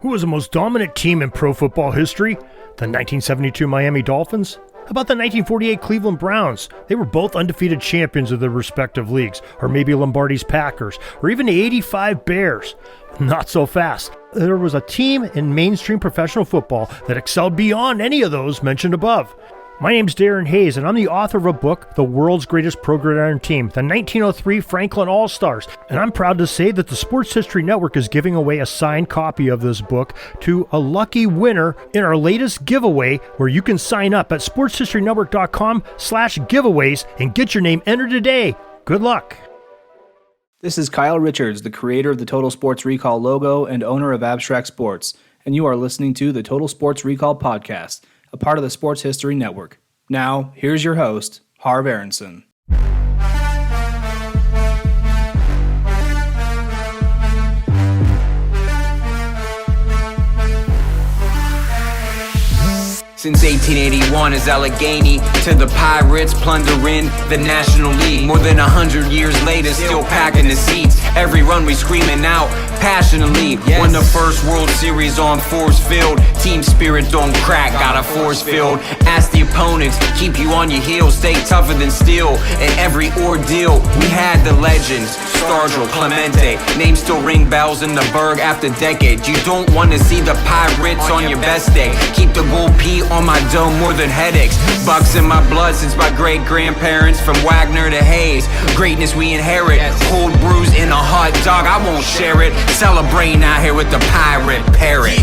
Who was the most dominant team in pro football history? The 1972 Miami Dolphins? How about the 1948 Cleveland Browns? They were both undefeated champions of their respective leagues. Or maybe Lombardi's Packers, or even the 85 Bears. Not so fast. There was a team in mainstream professional football that excelled beyond any of those mentioned above. My name's Darren Hayes, and I'm the author of a book, The World's Greatest Pro Gridiron Team, the 1903 Franklin All-Stars. And I'm proud to say that the Sports History Network is giving away a signed copy of this book to a lucky winner in our latest giveaway, where you can sign up at sportshistorynetwork.com/giveaways and get your name entered today. Good luck. This is Kyle Richards, the creator of the Total Sports Recall logo and owner of Abstract Sports, and you are listening to the Total Sports Recall podcast, a part of the Sports History Network. Now, here's your host, Harv Aronson. Since 1881 is Allegheny to the Pirates plundering the National League. More than 100 years later, still packing the seats. Every run we screaming out passionately. Won the first World Series on Force Field. Team spirit don't crack, got a force field. Ask the opponents, keep you on your heels. Stay tougher than steel. In every ordeal, we had the legends. Stargell, Clemente, names still ring bells in the Berg after decades. You don't want to see the Pirates on your best day. Keep the gold P on my dome more than headaches. Bucs in my blood since my great-grandparents. From Wagner to Hayes, greatness we inherit. Cold brews in a hot dog, I won't share it. Celebrating out here with the Pirate Parrot.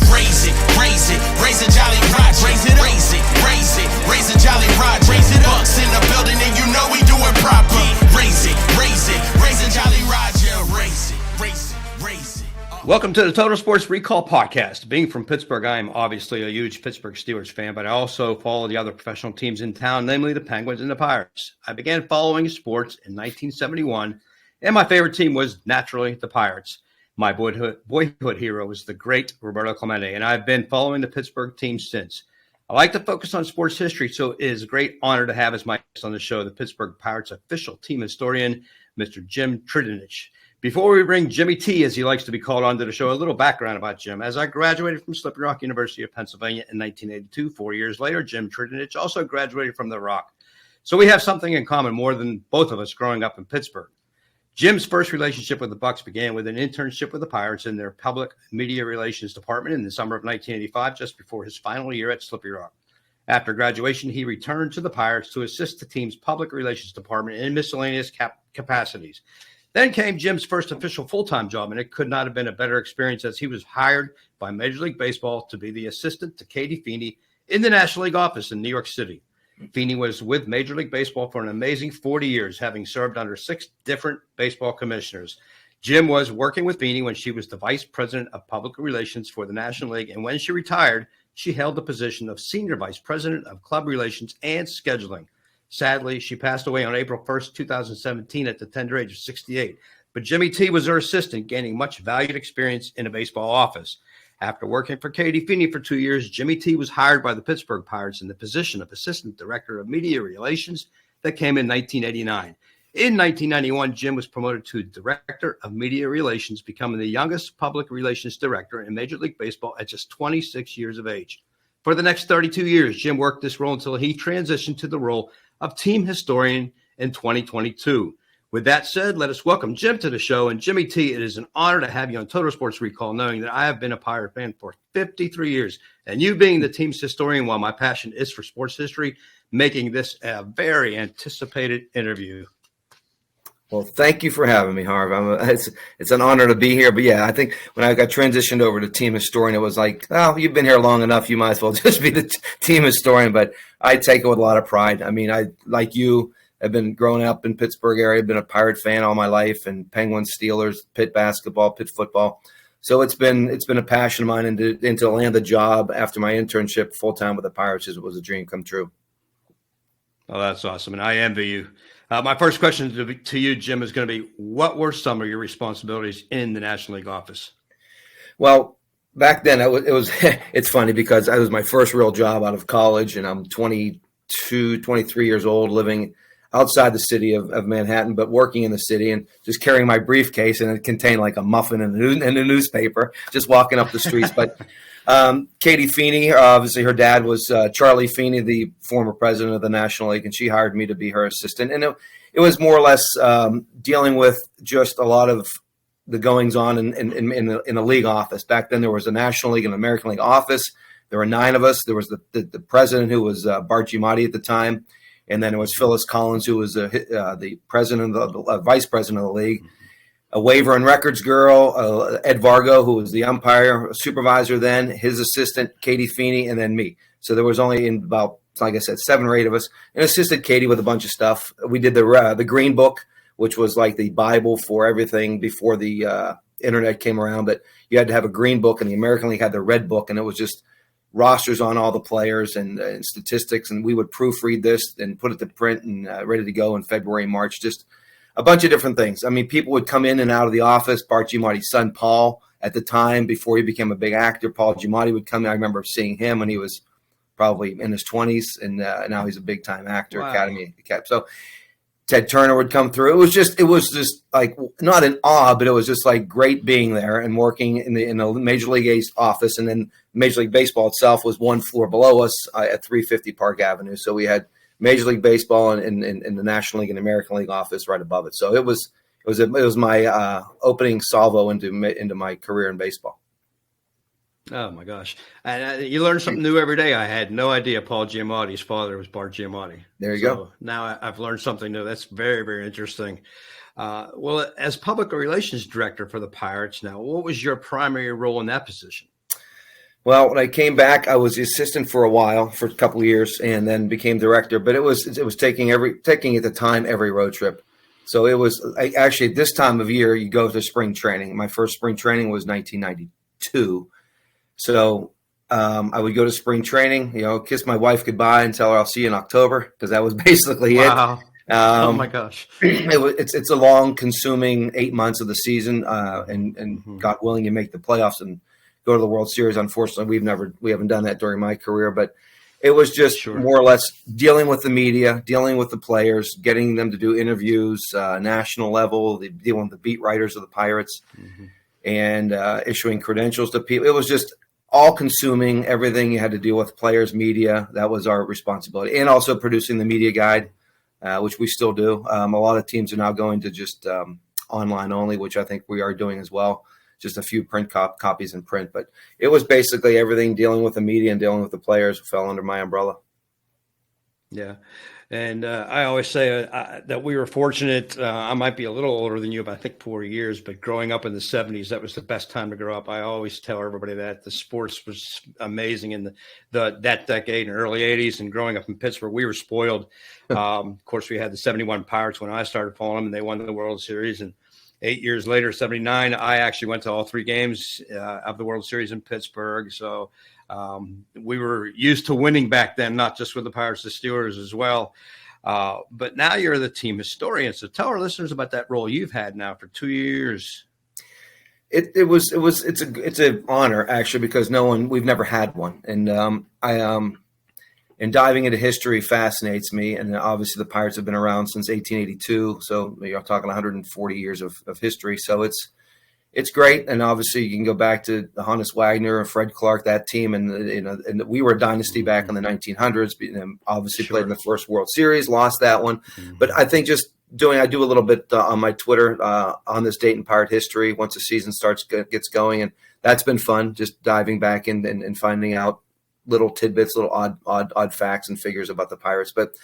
Raise it, raise it, raise it, Jolly Roger. Raise it, raise it, raise it, raise it, Jolly Roger. Raise it, Bucs in the building and you know we do it proper. Raise it, raise it, raise it, Jolly Roger. Raise it, raise it, raise it. Welcome to the Total Sports Recall podcast. Being from Pittsburgh, I am obviously a huge Pittsburgh Steelers fan, but I also follow the other professional teams in town, namely the Penguins and the Pirates. I began following sports in 1971, and my favorite team was naturally the Pirates. My boyhood hero was the great Roberto Clemente, and I've been following the Pittsburgh team since. I like to focus on sports history, so it is a great honor to have as my guest on the show the Pittsburgh Pirates official team historian, Mr. Jim Trdinich. Before we bring Jimmy T, as he likes to be called, onto the show, a little background about Jim. As I graduated from Slippery Rock University of Pennsylvania in 1982, 4 years later, Jim Trdinich also graduated from the Rock. So we have something in common more than both of us growing up in Pittsburgh. Jim's first relationship with the Bucs began with an internship with the Pirates in their public media relations department in the summer of 1985, just before his final year at Slippery Rock. After graduation, he returned to the Pirates to assist the team's public relations department in miscellaneous capacities. Then came Jim's first official full-time job, and it could not have been a better experience as he was hired by Major League Baseball to be the assistant to Katie Feeney in the National League office in New York City. Feeney was with Major League Baseball for an amazing 40 years, having served under 6 different baseball commissioners. Jim was working with Feeney when she was the vice president of public relations for the National League, and when she retired, she held the position of senior vice president of club relations and scheduling. Sadly, she passed away on April 1st, 2017 at the tender age of 68. But Jimmy T was her assistant, gaining much valued experience in a baseball office. After working for Katie Feeney for 2 years, Jimmy T was hired by the Pittsburgh Pirates in the position of Assistant Director of Media Relations that came in 1989. In 1991, Jim was promoted to Director of Media Relations, becoming the youngest public relations director in Major League Baseball at just 26 years of age. For the next 32 years, Jim worked this role until he transitioned to the role of team historian in 2022. With that said, let us welcome Jim to the show. And Jimmy T, it is an honor to have you on Total Sports Recall, knowing that I have been a Pirate fan for 53 years. And you being the team's historian, while my passion is for sports history, making this a very anticipated interview. Well, thank you for having me, Harv. It's an honor to be here. But yeah, I think when I got transitioned over to team historian, it was like, oh, you've been here long enough. You might as well just be the team historian. But I take it with a lot of pride. I mean, I, like you, have been growing up in Pittsburgh area, been a Pirate fan all my life, and Penguins, Steelers, Pitt basketball, Pitt football. So it's been a passion of mine, and to land the job after my internship full time with the Pirates was a dream come true. Oh, that's awesome, and I envy you. My first question to you, Jim, is going to be: what were some of your responsibilities in the National League office? Well, back then it was it's funny because it was my first real job out of college, and I'm 22, 23 years old, living outside the city of Manhattan, but working in the city and just carrying my briefcase, and it contained like a muffin and a newspaper, just walking up the streets. But Katie Feeney, obviously her dad was Charlie Feeney, the former president of the National League, and she hired me to be her assistant. And it was more or less dealing with just a lot of the goings on in the league office. Back then, there was a National League and American League office. There were 9 of us. There was the president, who was Bart Giamatti at the time, and then it was Phyllis Collins, who was the president of the vice president of the league. A waiver and records girl, Ed Vargo, who was the umpire supervisor then, his assistant, Katie Feeney, and then me. So there was only about, like I said, 7 or 8 of us, and assisted Katie with a bunch of stuff. We did the Green Book, which was like the Bible for everything before the internet came around. But you had to have a Green Book, and the American League had the Red Book, and it was just rosters on all the players and statistics. And we would proofread this and put it to print and ready to go in February, March, just a bunch of different things. I mean, people would come in and out of the office. Bart Giamatti's son, Paul, at the time, before he became a big actor, Paul Giamatti would come in. I remember seeing him when he was probably in his 20s, and now he's a big-time actor, Wow. Academy. So Ted Turner would come through. It was just like, not an awe, but it was just like great being there and working in the Major League East office. And then Major League Baseball itself was one floor below us at 350 Park Avenue. So we had Major League Baseball and the National League and American League office right above it. So it was my opening salvo into my career in baseball. Oh my gosh! And you learn something new every day. I had no idea Paul Giamatti's father was Bart Giamatti. There you go. Now I've learned something new. That's very, very interesting. Well, as public relations director for the Pirates now, what was your primary role in that position? Well, when I came back, I was the assistant for a while, for a couple of years, and then became director. But it was taking at the time every road trip. So it was actually at this time of year you go to spring training. My first spring training was 1992. So I would go to spring training, kiss my wife goodbye and tell her I'll see you in October, because that was basically it. Oh my gosh! It's a long, consuming 8 months of the season, and God willing, you make the playoffs and go to the World Series. Unfortunately, we haven't done that during my career, but it was just more or less dealing with the media, dealing with the players, getting them to do interviews, national level, dealing with the beat writers of the Pirates, and issuing credentials to people. It was just all-consuming, everything you had to deal with, players, media. That was our responsibility, and also producing the media guide, which we still do. A lot of teams are now going to just online only, which I think we are doing as well. Just a few print copies in print, but it was basically everything dealing with the media and dealing with the players fell under my umbrella. Yeah. And I always say that we were fortunate. I might be a little older than you, but I think 4 years. But growing up in the 70s, that was the best time to grow up. I always tell everybody that the sports was amazing in that decade and early 80s. And growing up in Pittsburgh, we were spoiled. Of course, we had the 71 Pirates when I started following them, and they won the World Series. And 8 years later, 79, I actually went to all 3 games of the World Series in Pittsburgh. So we were used to winning back then, not just with the Pirates, the Steelers as well. But now you're the team historian. So tell our listeners about that role you've had now for 2 years. It's an honor, actually, because we've never had one. And diving into history fascinates me. And obviously the Pirates have been around since 1882. So you're talking 140 years of history. So it's great. And obviously you can go back to Hannes Wagner and Fred Clark, that team. And we were a dynasty back in the 1900s. Obviously played in the first World Series, lost that one. But I think I do a little bit on my Twitter on this date in Pirate history once the season gets going. And that's been fun, just diving back in and finding out little tidbits, little odd facts and figures about the Pirates. But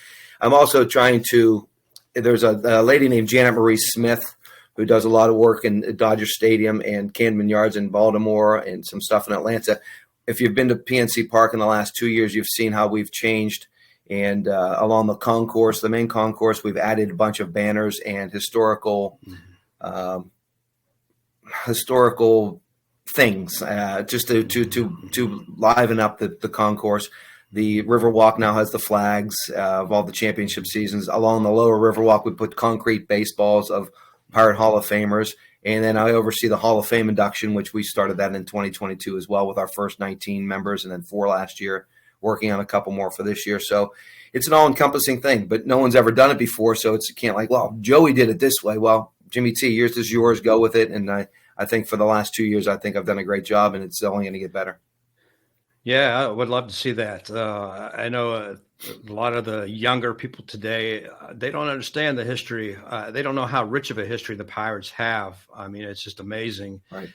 I'm also there's a lady named Janet Marie Smith who does a lot of work in Dodger Stadium and Camden Yards in Baltimore and some stuff in Atlanta. If you've been to PNC Park in the last 2 years, you've seen how we've changed. And along the main concourse, we've added a bunch of banners and historical things just to liven up the concourse. The Riverwalk now has the flags of all the championship seasons. Along the lower Riverwalk, we put concrete baseballs of Pirate Hall of Famers. And then I oversee the Hall of Fame induction, which we started that in 2022 as well with our first 19 members and then 4 last year. working on a couple more for this year. So it's an all-encompassing thing, but no one's ever done it before, so you can't like, well, Joey did it this way. Well, Jimmy T, yours is yours, go with it. And I think for the last 2 years, I think I've done a great job, and it's only going to get better. Yeah, I would love to see that. I know a lot of the younger people today, they don't understand the history. They don't know how rich of a history the Pirates have. I mean, it's just amazing. Right.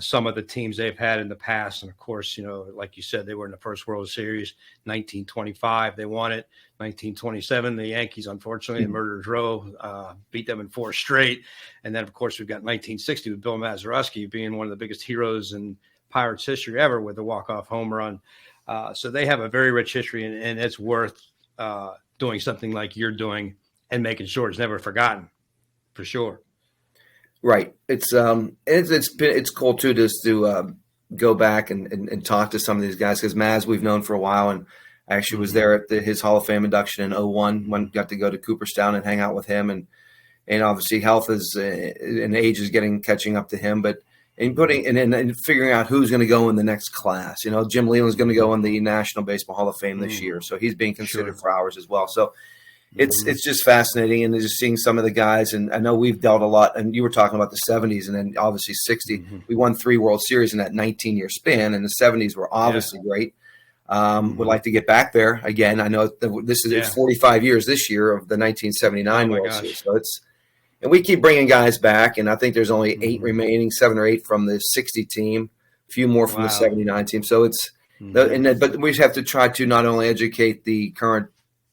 Some of the teams they've had in the past. And, of course, like you said, they were in the first World Series, 1925. They won it. 1927, the Yankees, unfortunately, in Murderers Row, beat them in 4 straight. And then, of course, we've got 1960 with Bill Mazeroski being one of the biggest heroes in Pirates history ever with the walk-off home run. So they have a very rich history, and it's worth doing something like you're doing and making sure it's never forgotten, for sure. Right. It's cool too just to go back and talk to some of these guys, because Maz we've known for a while, and I actually was there at his Hall of Fame induction in 2001 when got to go to Cooperstown and hang out with him, and obviously health is and age is catching up to him, but and figuring out who's going to go in the next class. Jim Leland's going to go in the National Baseball Hall of Fame this year, so he's being considered for ours as well. So it's just fascinating, and just seeing some of the guys. And I know we've dealt a lot, and you were talking about the 70s and then obviously 60. We won 3 World Series in that 19-year span, and the 70s were obviously great. Would like to get back there again. I know it's 45 years this year of the 1979 World Series, so and we keep bringing guys back, and I think there's only 8 remaining, 7 or 8 from the 60 team, a few more from the 79 team. So it's but we have to try to not only educate the current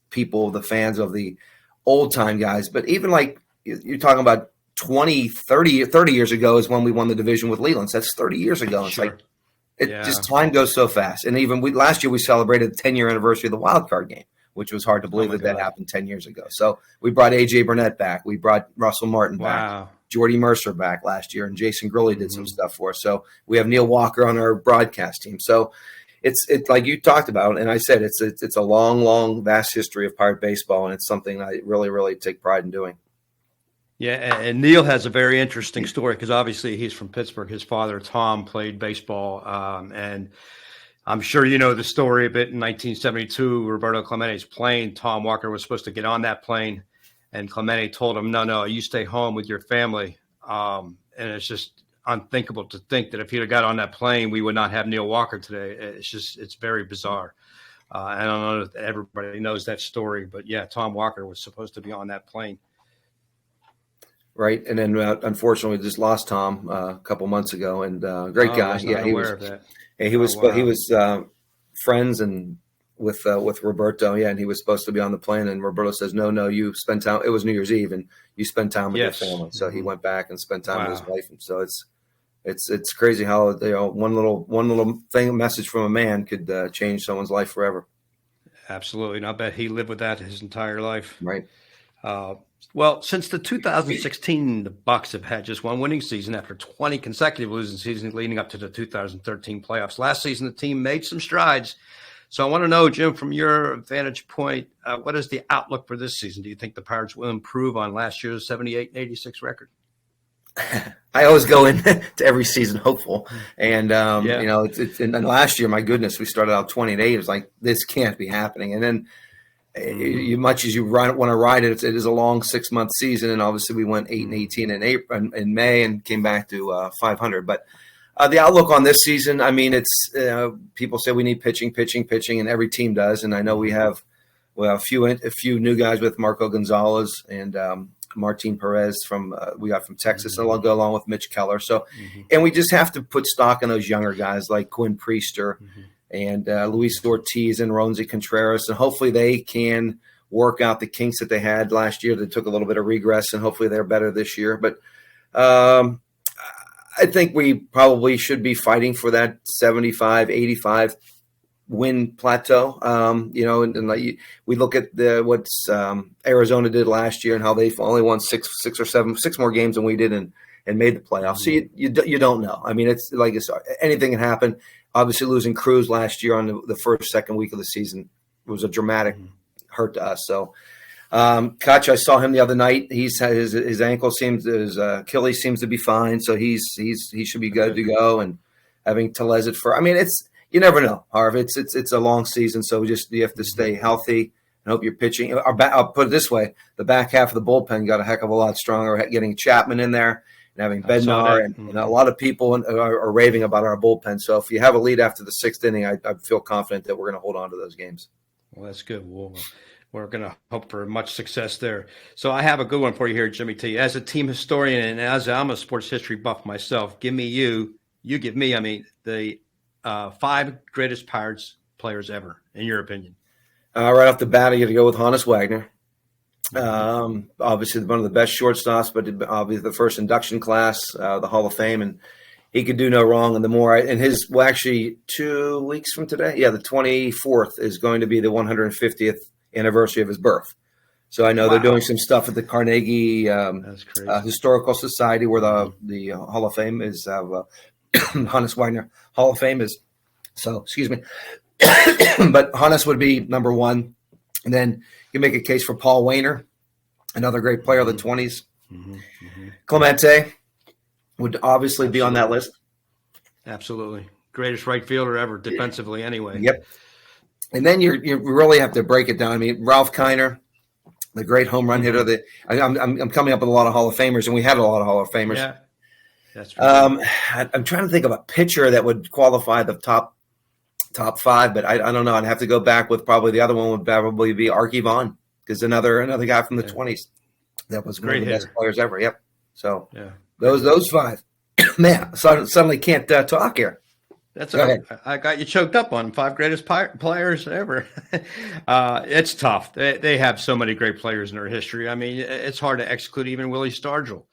people, the fans of the old time guys, but even like you're talking about 20, 30 years ago is when we won the division with Leland. So that's 30 years ago. It's like just time goes so fast. And even last year we celebrated the 10-year anniversary of the wild card game, which was hard to believe that happened 10 years ago. So we brought A.J. Burnett back. We brought Russell Martin back. Jordy Mercer back last year, and Jason Grilly did some stuff for us. So we have Neil Walker on our broadcast team. So it's like you talked about, and I said it's a long, vast history of Pirate baseball, and it's something I really, really take pride in doing. Yeah, and Neil has a very interesting story because obviously he's from Pittsburgh. His father, Tom, played baseball, and I'm sure you know the story a bit. In 1972, Roberto Clemente's plane, Tom Walker was supposed to get on that plane, and Clemente told him, no, you stay home with your family. And it's just unthinkable to think that if he'd have got on that plane, we would not have Neil Walker today. It's very bizarre. I don't know if everybody knows that story, but yeah, Tom Walker was supposed to be on that plane. Right. And then unfortunately we just lost Tom a couple months ago, and great guy. Yeah, he was. Of that. He was friends and with Roberto. Yeah. And he was supposed to be on the plane, and Roberto says, no, you spend time. It was New Year's Eve, and you spend time with your family. So he went back and spent time with his wife. And so it's crazy how one little thing, a message from a man could change someone's life forever. Absolutely. And I bet he lived with that his entire life. Right. Well, since the 2016, the Bucs have had just one winning season after 20 consecutive losing seasons leading up to the 2013 playoffs. Last season, the team made some strides. So I want to know, Jim, from your vantage point, what is the outlook for this season? Do you think the Pirates will improve on last year's 78-86 record? I always go into every season hopeful, and and last year, my goodness, we started out 20-8. It was like, this can't be happening, and then much as you want to ride it, it is a long 6-month season, and obviously we went 8-18 in April, in May, and came back to 500. But the outlook on this season, I mean, it's people say we need pitching, and every team does, and I know we have a few new guys with Marco Gonzalez and Martin Perez from Texas, and I'll go along with Mitch Keller. So, and we just have to put stock in those younger guys like Quinn Priester and Luis Ortiz and Ronzi Contreras, and hopefully they can work out the kinks that they had last year. They took a little bit of regress, and hopefully they're better this year. But I think we probably should be fighting for that 75, 85 win plateau. And like we look at what Arizona did last year and how they only won six more games than we did and made the playoffs. So you don't know. I mean, it's like anything can happen. Obviously, losing Cruz last year on the second week of the season was a dramatic hurt to us. So, Koch, I saw him the other night. His ankle his Achilles seems to be fine. So he should be good to go. And having Telez at first. I mean, you never know, Harv. It's a long season, so you have to stay healthy and hope you're pitching. I'll put it this way: the back half of the bullpen got a heck of a lot stronger. Getting Chapman in there and having Bednar, and a lot of people are raving about our bullpen. So if you have a lead after the 6th inning, I feel confident that we're going to hold on to those games. Well, that's good. We're going to hope for much success there. So I have a good one for you here, Jimmy T. As a team historian and as I'm a sports history buff myself, give me you give me, the 5 greatest Pirates players ever, in your opinion. Right off the bat, I got to go with Honus Wagner. Obviously one of the best shortstops, but obviously the first induction class, the Hall of Fame, and he could do no wrong. And actually 2 weeks from today, the 24th is going to be the 150th anniversary of his birth. So I know they're doing some stuff at the Carnegie Historical Society, where the Hall of Fame is, Honus Wagner Hall of Fame is. So, excuse me. But Honus would be number 1. And then you make a case for Paul Wainer, another great player of the 20s. Clemente would obviously be on that list. Absolutely. Greatest right fielder ever, defensively anyway. Yep. And then you really have to break it down. Ralph Kiner, the great home run hitter. I'm coming up with a lot of Hall of Famers, and we had a lot of Hall of Famers. Yeah, that's right. I'm trying to think of a pitcher that would qualify the top 5, but I don't know. I'd have to go back with probably the other one would probably be Archie Vaughn, because another guy from the 20s that was one of the best players ever. Yep. So those 5. Man, suddenly can't talk here. That's okay. I got you choked up on 5 greatest players ever. It's tough. They have so many great players in their history. It's hard to exclude even Willie Stargell.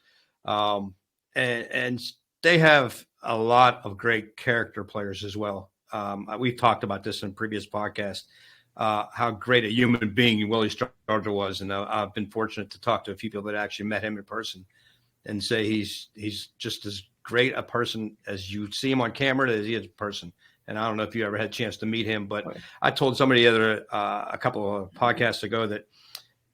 And they have a lot of great character players as well. We've talked about this in previous podcasts, how great a human being Willie Stargell was. And I've been fortunate to talk to a few people that actually met him in person and say he's just as great a person as you see him on camera as he is a person. And I don't know if you ever had a chance to meet him, but I told somebody a couple of podcasts ago that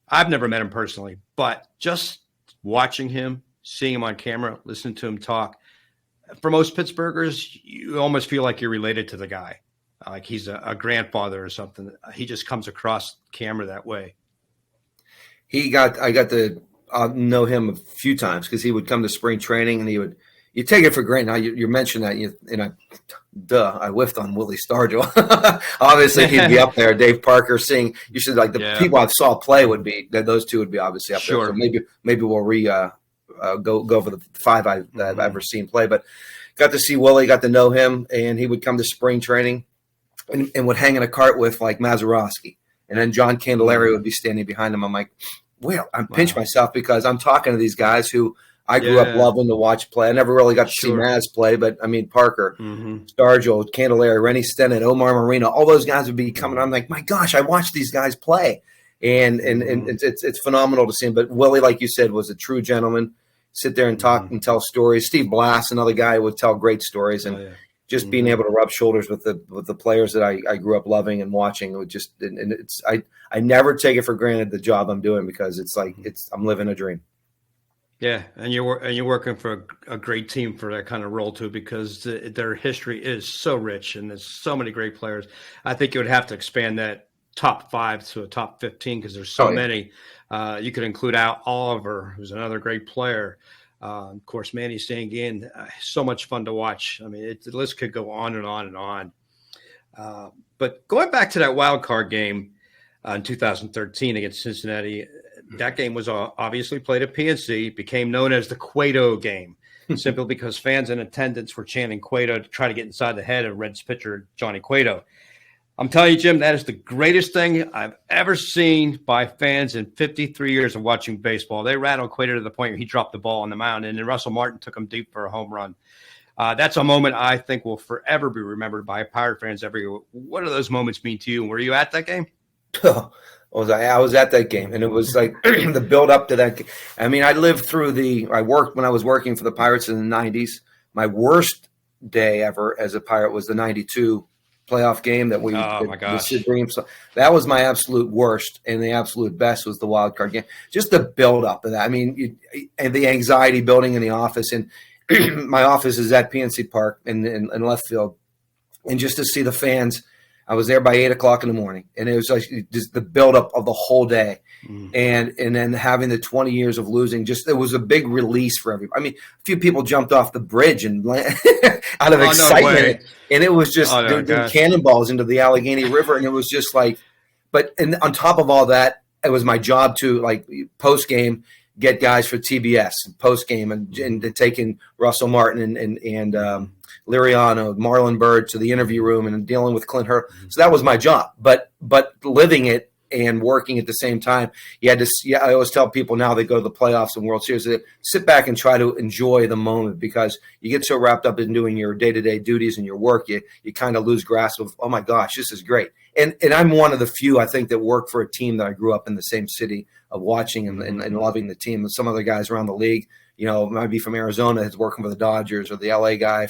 I've never met him personally, but just watching him, seeing him on camera, listening to him talk, for most Pittsburghers, you almost feel like you're related to the guy, like he's a grandfather or something. He just comes across camera that way. I got to know him a few times because he would come to spring training and you take it for granted. Now you mentioned that, I whiffed on Willie Stargell. Obviously, he'd be up there. Dave Parker seeing you should people I saw play would be that those 2 would be obviously up there. So maybe we'll go for the 5 I've ever seen play. But got to see Willie, got to know him, and he would come to spring training and would hang in a cart with like Mazeroski, and then John Candelario would be standing behind him. I'm like, well, I'm pinch myself because I'm talking to these guys who I grew up loving to watch play. I never really got to see Maz play, but Parker, Stargell, Candelario, Rennie Stennett, Omar Marino, all those guys would be coming. I'm like, my gosh, I watched these guys play, and it's phenomenal to see him. But Willie, like you said, was a true gentleman. Sit there and talk and tell stories. Steve Blass, another guy, would tell great stories, and just being able to rub shoulders with the players that I grew up loving and watching. It would just, and it's I never take it for granted the job I'm doing because it's like I'm living a dream. Yeah, and you're working for a great team for that kind of role too, because their history is so rich and there's so many great players. I think you would have to expand that top 5 to a top 15 because there's so many. You could include Al Oliver, who's another great player. Of course, Manny Sanguin, so much fun to watch. The list could go on and on and on. But going back to that wild card game in 2013 against Cincinnati, that game was obviously played at PNC, became known as the Cueto game, simply because fans in attendance were chanting Cueto to try to get inside the head of Reds pitcher Johnny Cueto. I'm telling you, Jim, that is the greatest thing I've ever seen by fans in 53 years of watching baseball. They rattled Cueto to the point where he dropped the ball on the mound, and then Russell Martin took him deep for a home run. That's a moment I think will forever be remembered by Pirate fans everywhere. What do those moments mean to you? Were you at that game? I was at that game, and it was like the build up to that. I lived through when I was working for the Pirates in the 90s. My worst day ever as a Pirate was the 92 playoff game that my gosh. That was my absolute worst, and the absolute best was the wild card game. Just the build up of that. And the anxiety building in the office, and my office is at PNC Park in left field. and just to see the fans. I was there by 8:00 in the morning, and it was like just the buildup of the whole day, and then having the 20 years of losing. Just it was a big release for everybody. I mean, a few people jumped off the bridge and out of excitement, and it was just doing cannonballs into the Allegheny River, and it was just like. But and on top of all that, it was my job to like post game get guys for TBS post game and taking Russell Martin and Liriano, Marlon Byrd to the interview room and dealing with Clint Hurd. So that was my job. But living it and working at the same time, you had to. Yeah, I always tell people now they go to the playoffs and World Series, that sit back and try to enjoy the moment, because you get so wrapped up in doing your day-to-day duties and your work, you kind of lose grasp of, oh my gosh, this is great. And I'm one of the few, I think, that work for a team that I grew up in the same city of watching and loving the team. And some other guys around the league, might be from Arizona, is working for the Dodgers, or the LA guy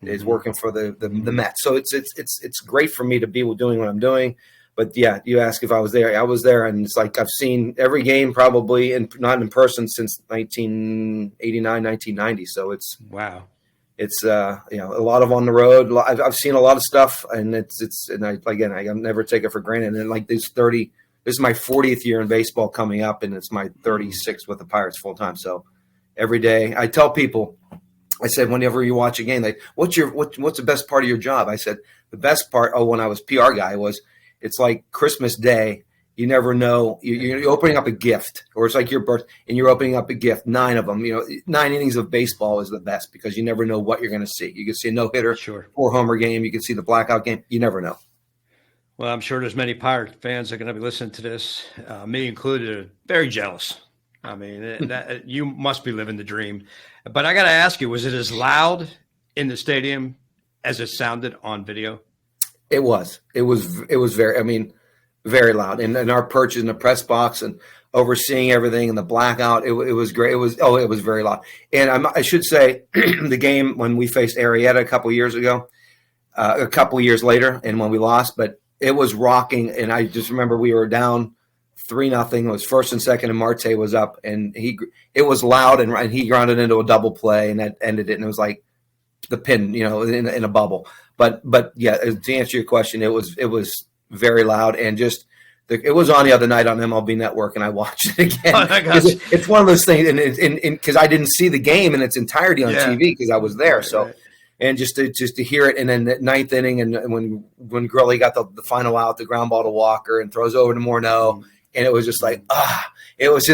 is working for the Mets. So it's great for me to be doing what I'm doing. But yeah, you ask if I was there. I was there, and it's like I've seen every game probably, not in person since 1989, 1990. So it's wow. It's a lot of on the road. I've seen a lot of stuff, and I never take it for granted. And like this is my 40th year in baseball coming up, and it's my 36th with the Pirates full time. So every day I tell people, I said, whenever you watch a game, like, what's the best part of your job? I said, the best part, when I was PR guy, was it's like Christmas Day. You never know. You're opening up a gift, or it's like your birth, and you're opening up a gift. 9 of them. 9 innings of baseball is the best, because you never know what you're going to see. You can see a no-hitter, sure, 4-homer game. You can see the blackout game. You never know. Well, I'm sure there's many Pirate fans that are going to be listening to this, me included, are very jealous. I mean, that you must be living the dream. But I got to ask you, was it as loud in the stadium as it sounded on video? It was. It was very. Very loud. And our perch in the press box and overseeing everything and the blackout, it was great. It was very loud. And I should say, the game when we faced Arrieta a couple years ago, a couple years later, and when we lost, but it was rocking. And I just remember we were down 3-0. It was first and second, and Marte was up, and it was loud, and he grounded into a double play, and that ended it. And it was like the pin, in a bubble. But yeah, to answer your question, it was very loud, and just it was on the other night on MLB Network, and I watched it again. Oh, it's one of those things, and because I didn't see the game in its entirety on TV because I was there. So, and just to hear it, and then the 9th inning, and when Gurley got the final out, the ground ball to Walker, and throws over to Morneau, and it was just like it was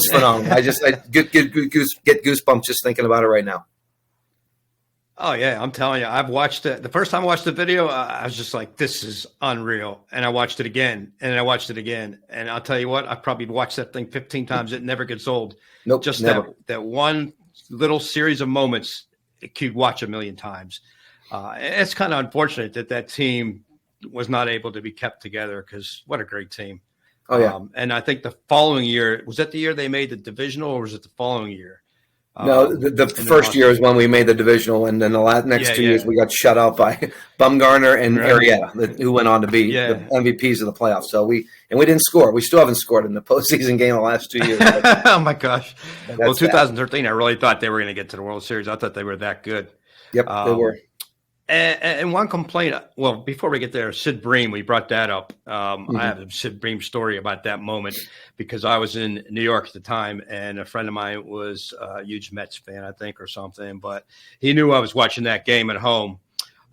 phenomenal. I get goosebumps just thinking about it right now. Oh, yeah, I'm telling you, I've watched it. The first time I watched the video, I was just like, this is unreal. And I watched it again, and I watched it again. And I'll tell you what, I probably watched that thing 15 times. It never gets old. Nope, just never. That one little series of moments, it could watch a million times. It's kind of unfortunate that team was not able to be kept together, because what a great team. Oh, yeah. And I think the following year, was that the year they made the divisional, or was it the following year? No, the first year is when we made the divisional, and then the next 2 years we got shut out by Bumgarner and Arrieta, who went on to be the MVPs of the playoffs. So we didn't score. We still haven't scored in the postseason game the last 2 years. Oh my gosh! Well, 2013, I really thought they were going to get to the World Series. I thought they were that good. Yep, they were. And one complaint, well, before we get there, Sid Bream, we brought that up. I have a Sid Bream story about that moment, because I was in New York at the time, and a friend of mine was a huge Mets fan, I think, or something. But he knew I was watching that game at home.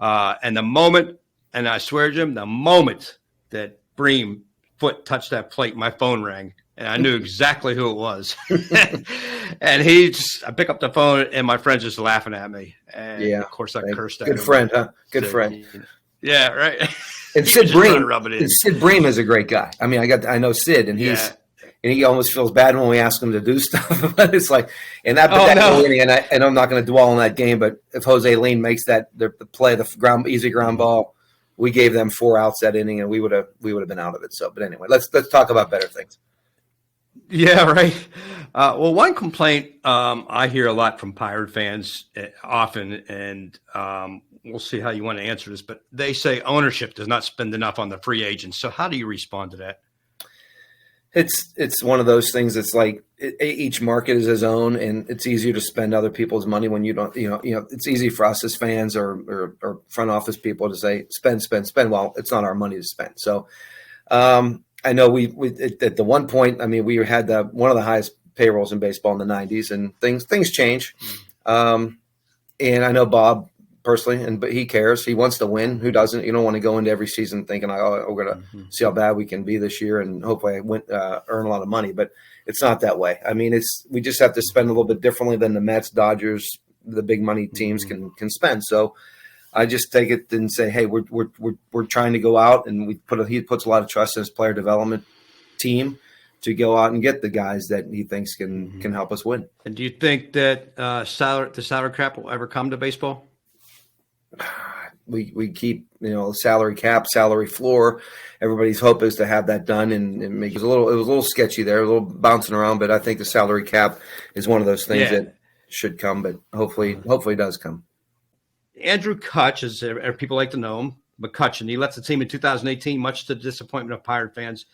And the moment, and I swear, Jim, the moment that Bream foot touched that plate, my phone rang. And I knew exactly who it was. And I pick up the phone, and my friend's just laughing at me. And of course I cursed at him. Good friend, huh? Good friend. Yeah, right. And Sid Bream is a great guy. I mean, I know Sid, and he almost feels bad when we ask him to do stuff. But it's like, and winning, and I'm not going to dwell on that game, but if Jose Lean makes the play, the easy ground ball, we gave them 4 outs that inning, and we would have been out of it. So, but anyway, let's talk about better things. Yeah, right. Well, one complaint I hear a lot from Pirate fans often, and we'll see how you want to answer this, but they say ownership does not spend enough on the free agents. So how do you respond to that? It's one of those things. It's like each market is his own, and it's easier to spend other people's money when you don't. It's easy for us as fans or front office people to say spend. Well, it's not our money to spend. So I know we at the one point. I mean, we had one of the highest payrolls in baseball in the '90s, and things change. And I know Bob personally, but he cares. He wants to win. Who doesn't? You don't want to go into every season thinking, "Oh, we're going to see how bad we can be this year, and hopefully I earn a lot of money." But it's not that way. I mean, we just have to spend a little bit differently than the Mets, Dodgers, the big money teams can spend. So I just take it and say, "Hey, we're trying to go out," and he puts a lot of trust in his player development team to go out and get the guys that he thinks can help us win. And do you think that the salary cap will ever come to baseball? We keep salary cap, salary floor. Everybody's hope is to have that done, and it was a little sketchy there, a little bouncing around. But I think the salary cap is one of those things that should come, but hopefully it does come. Andrew Kutch, as people like to know him, McCutcheon, he left the team in 2018, much to the disappointment of Pirate fans.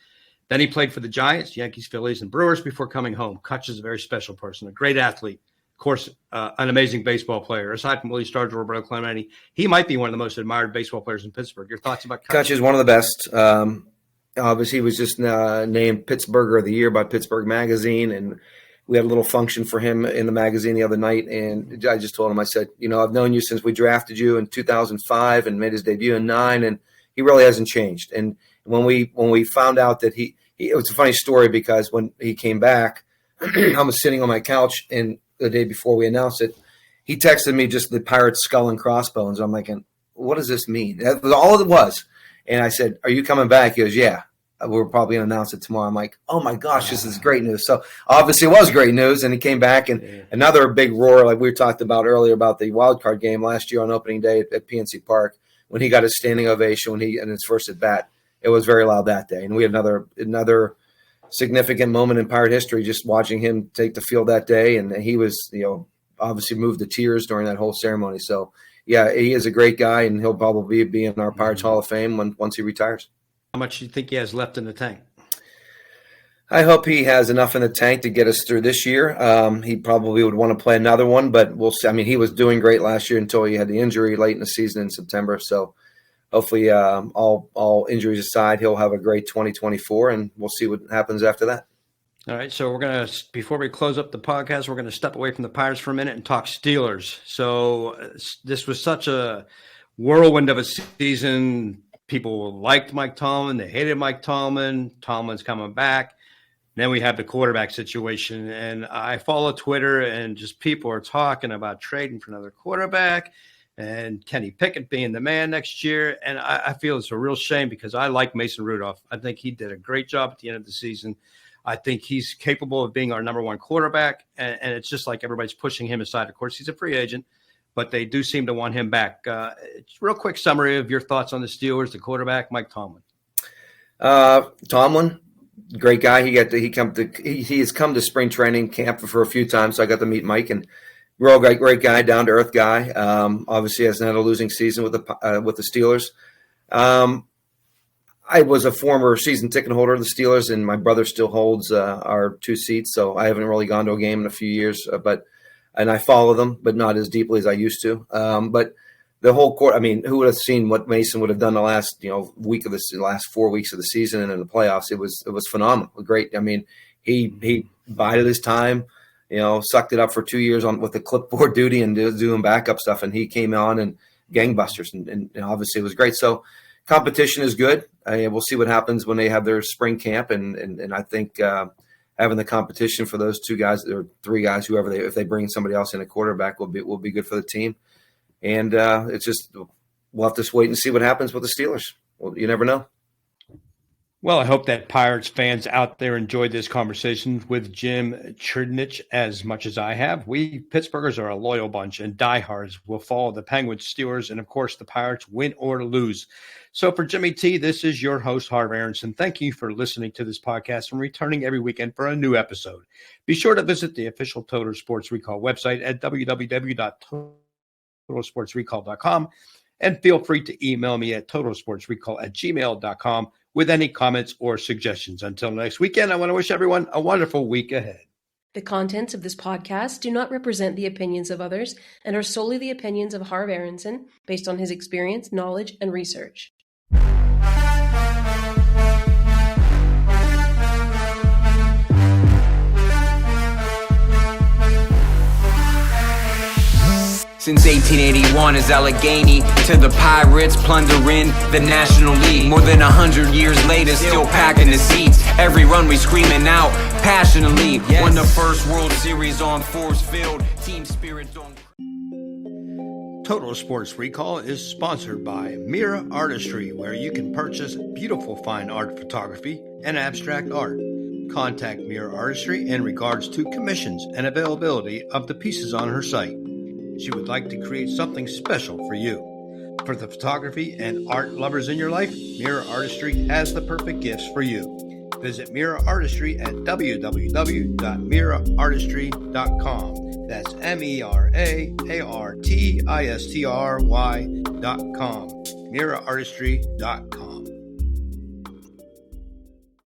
Then he played for the Giants, Yankees, Phillies, and Brewers before coming home. Kutch is a very special person, a great athlete. Of course, an amazing baseball player. Aside from Willie Stargell or Roberto Clemente, he might be one of the most admired baseball players in Pittsburgh. Your thoughts about Kutch? Kutch is one of the best. Obviously, he was just named Pittsburgher of the Year by Pittsburgh Magazine, and we had a little function for him in the magazine the other night. And I just told him, I said, I've known you since we drafted you in 2005 and made his debut in 2009, and he really hasn't changed. And when we found out that it was a funny story because when he came back, I was sitting on my couch and the day before we announced it, he texted me just the Pirates skull and crossbones. I'm like, what does this mean? That was all it was. And I said, are you coming back? He goes, yeah, we're probably going to announce it tomorrow. I'm like, oh my gosh, this is great news. So obviously it was great news. And he came back and another big roar, like we talked about earlier about the wild card game last year on opening day at PNC Park, when he got his standing ovation, in his first at bat. It was very loud that day. And we had another significant moment in Pirate history, just watching him take the field that day. And he was, obviously moved to tears during that whole ceremony. So, yeah, he is a great guy, and he'll probably be in our Pirates Hall of Fame once he retires. How much do you think he has left in the tank? I hope he has enough in the tank to get us through this year. He probably would want to play another one, but we'll see. I mean, he was doing great last year until he had the injury late in the season in September. So hopefully, all injuries aside, he'll have a great 2024, and we'll see what happens after that. All right, so before we close up the podcast, we're going to step away from the Pirates for a minute and talk Steelers. So this was such a whirlwind of a season. People liked Mike Tomlin. They hated Mike Tomlin. Tomlin's coming back. Then we have the quarterback situation. And I follow Twitter, and just people are talking about trading for another quarterback and Kenny Pickett being the man next year. And I feel it's a real shame because I like Mason Rudolph. I think he did a great job at the end of the season. I think he's capable of being our number one quarterback. And it's just like everybody's pushing him aside. Of course, he's a free agent, but they do seem to want him back. Real quick summary of your thoughts on the Steelers, the quarterback, Mike Tomlin. Tomlin, great guy. He has come to spring training camp for a few times. So I got to meet Mike, and real great guy, down to earth guy. Obviously hasn't had a losing season with the Steelers. I was a former season ticket holder of the Steelers, and my brother still holds our 2 seats. So I haven't really gone to a game in a few years, and I follow them, but not as deeply as I used to. But the whole court, I mean, who would have seen what Mason would have done the last, last 4 weeks of the season and in the playoffs? It was phenomenal. Great. I mean, he bided his time, sucked it up for 2 years with the clipboard duty and doing backup stuff. And he came on and gangbusters, and obviously it was great. So competition is good. We'll see what happens when they have their spring camp. And I think having the competition for those 2 guys or 3 guys, whoever if they bring somebody else in a quarterback will be good for the team. And it's just, we'll have to wait and see what happens with the Steelers. Well, you never know. Well, I hope that Pirates fans out there enjoyed this conversation with Jim Trdinich as much as I have. We Pittsburghers are a loyal bunch, and diehards will follow the Penguins, Steelers, and, of course, the Pirates, win or lose. So for Jimmy T, this is your host, Harv Aronson. Thank you for listening to this podcast and returning every weekend for a new episode. Be sure to visit the official Total Sports Recall website at www.totalsportsrecall.com, and feel free to email me at totalsportsrecall@gmail.com with any comments or suggestions. Until next weekend, I want to wish everyone a wonderful week ahead. The contents of this podcast do not represent the opinions of others and are solely the opinions of Harv Aronson based on his experience, knowledge, and research. Since 1881 is Allegheny to the Pirates, plundering the National League. More than 100 years later, still packing the seats. Every run we screaming out passionately. Won the first World Series on Force Field. Team spirit on. Total Sports Recall is sponsored by Mira Artistry, where you can purchase beautiful fine art photography and abstract art. Contact Mira Artistry in regards to commissions and availability of the pieces on her site. She would like to create something special for you. For the photography and art lovers in your life, Mira Artistry has the perfect gifts for you. Visit Mira Artistry at www.miraartistry.com. That's MERAARTISTRY.com. MiraArtistry.com.